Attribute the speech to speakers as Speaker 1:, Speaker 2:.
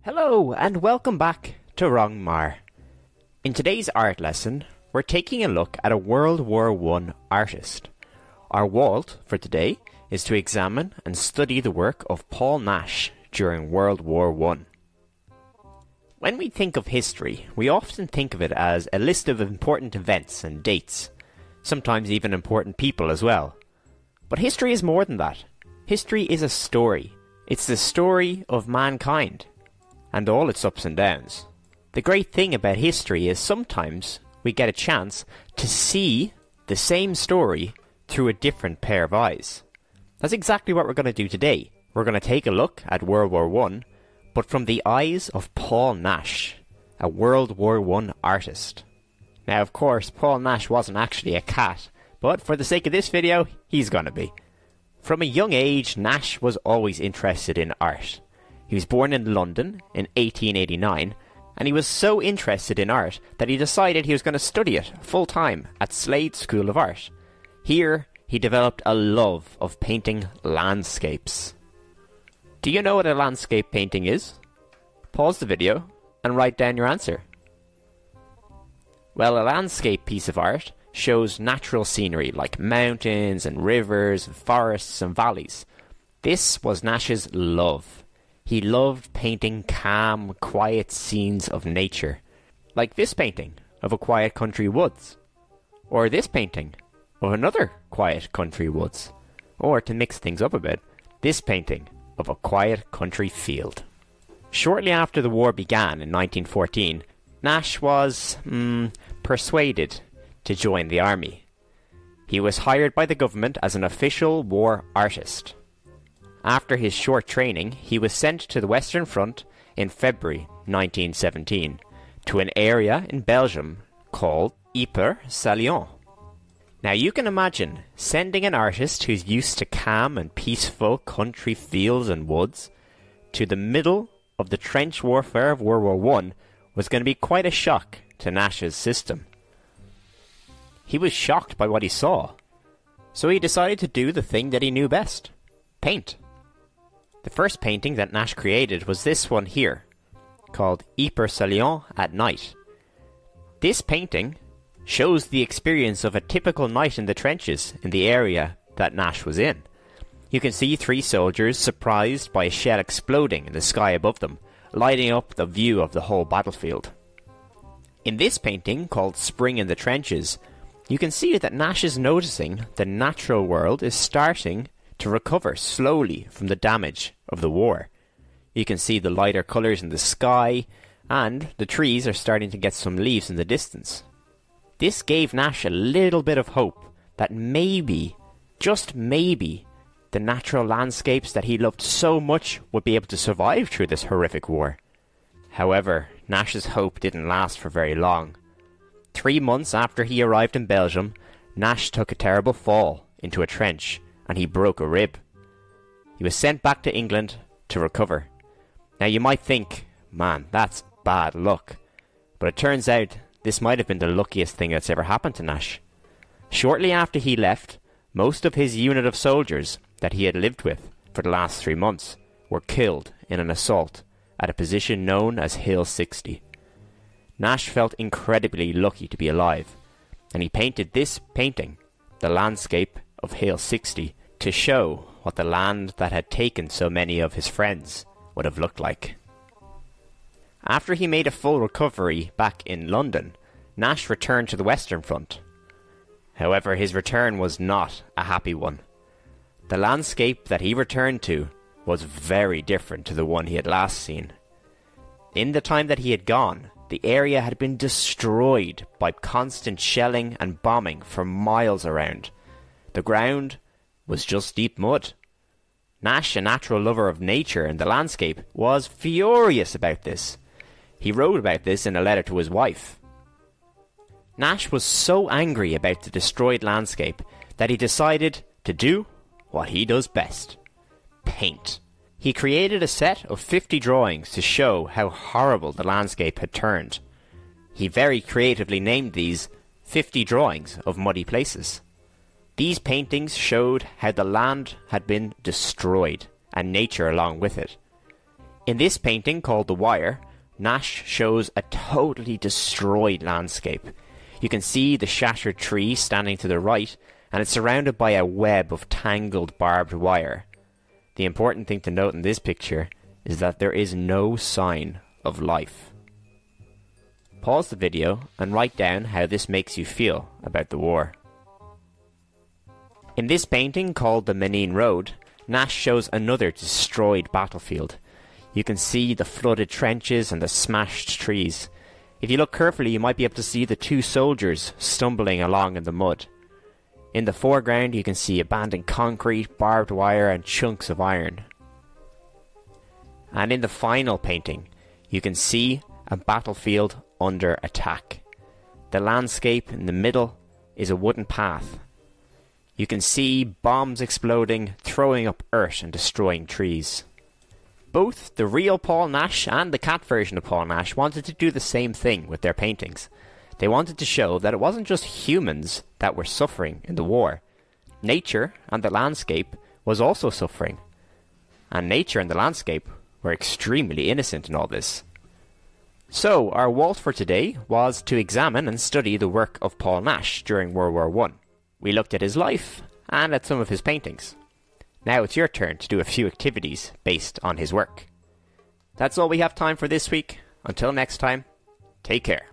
Speaker 1: Hello and welcome back to Rongmar. In today's art lesson, we're taking a look at a World War I artist. Our walt for today is to examine and study the work of Paul Nash during World War I. When we think of history, we often think of it as a list of important events and dates, sometimes even important people as well. But history is more than that. History is a story. It's the story of mankind, and all its ups and downs. The great thing about history is sometimes we get a chance to see the same story through a different pair of eyes. That's exactly what we're going to do today. We're going to take a look at World War I, but from the eyes of Paul Nash, a World War I artist. Now, of course, Paul Nash wasn't actually a cat, but for the sake of this video, he's going to be. From a young age, Nash was always interested in art. He was born in London in 1889, and he was so interested in art that he decided he was going to study it full-time at Slade School of Art. Here, he developed a love of painting landscapes. Do you know what a landscape painting is? Pause the video and write down your answer. Well, a landscape piece of art shows natural scenery like mountains and rivers, forests and valleys. This was Nash's love. He loved painting calm, quiet scenes of nature, like this painting of a quiet country woods, or this painting of another quiet country woods, or to mix things up a bit, this painting of a quiet country field. Shortly after the war began in 1914, Nash was persuaded to join the army. He was hired by the government as an official war artist. After his short training, he was sent to the Western Front in February 1917 to an area in Belgium called Ypres-Salient. Now you can imagine sending an artist who's used to calm and peaceful country fields and woods to the middle of the trench warfare of World War I was going to be quite a shock to Nash's system. He was shocked by what he saw, so he decided to do the thing that he knew best: paint. The first painting that Nash created was this one here, called Ypres-Salient at Night. This painting shows the experience of a typical night in the trenches in the area that Nash was in. You can see three soldiers surprised by a shell exploding in the sky above them, lighting up the view of the whole battlefield. In this painting, called Spring in the Trenches, you can see that Nash is noticing the natural world is starting to recover slowly from the damage of the war. You can see the lighter colours in the sky, and the trees are starting to get some leaves in the distance. This gave Nash a little bit of hope that maybe, just maybe, the natural landscapes that he loved so much would be able to survive through this horrific war. However, Nash's hope didn't last for very long. 3 months after he arrived in Belgium, Nash took a terrible fall into a trench, and he broke a rib. He was sent back to England to recover. Now you might think, man, that's bad luck. But it turns out this might have been the luckiest thing that's ever happened to Nash. Shortly after he left, most of his unit of soldiers that he had lived with for the last 3 months were killed in an assault at a position known as Hill 60. Nash felt incredibly lucky to be alive, and he painted this painting, the landscape of Hill 60, to show what the land that had taken so many of his friends would have looked like. After he made a full recovery back in London, Nash returned to the Western Front. However, his return was not a happy one. The landscape that he returned to was very different to the one he had last seen. In the time that he had gone, the area had been destroyed by constant shelling and bombing for miles around. The ground was just deep mud. Nash, a natural lover of nature and the landscape, was furious about this. He wrote about this in a letter to his wife. Nash was so angry about the destroyed landscape that he decided to do what he does best: paint. He created a set of 50 drawings to show how horrible the landscape had turned. He very creatively named these 50 drawings of muddy places. These paintings showed how the land had been destroyed, and nature along with it. In this painting called The Wire, Nash shows a totally destroyed landscape. You can see the shattered tree standing to the right, and it's surrounded by a web of tangled barbed wire. The important thing to note in this picture is that there is no sign of life. Pause the video and write down how this makes you feel about the war. In this painting called The Menin Road, Nash shows another destroyed battlefield. You can see the flooded trenches and the smashed trees. If you look carefully, you might be able to see the two soldiers stumbling along in the mud. In the foreground, you can see abandoned concrete, barbed wire, and chunks of iron. And in the final painting, you can see a battlefield under attack. The landscape in the middle is a wooden path. You can see bombs exploding, throwing up earth and destroying trees. Both the real Paul Nash and the cat version of Paul Nash wanted to do the same thing with their paintings. They wanted to show that it wasn't just humans that were suffering in the war. Nature and the landscape was also suffering. And nature and the landscape were extremely innocent in all this. So, our Walt for today was to examine and study the work of Paul Nash during World War I. We looked at his life and at some of his paintings. Now it's your turn to do a few activities based on his work. That's all we have time for this week. Until next time, take care.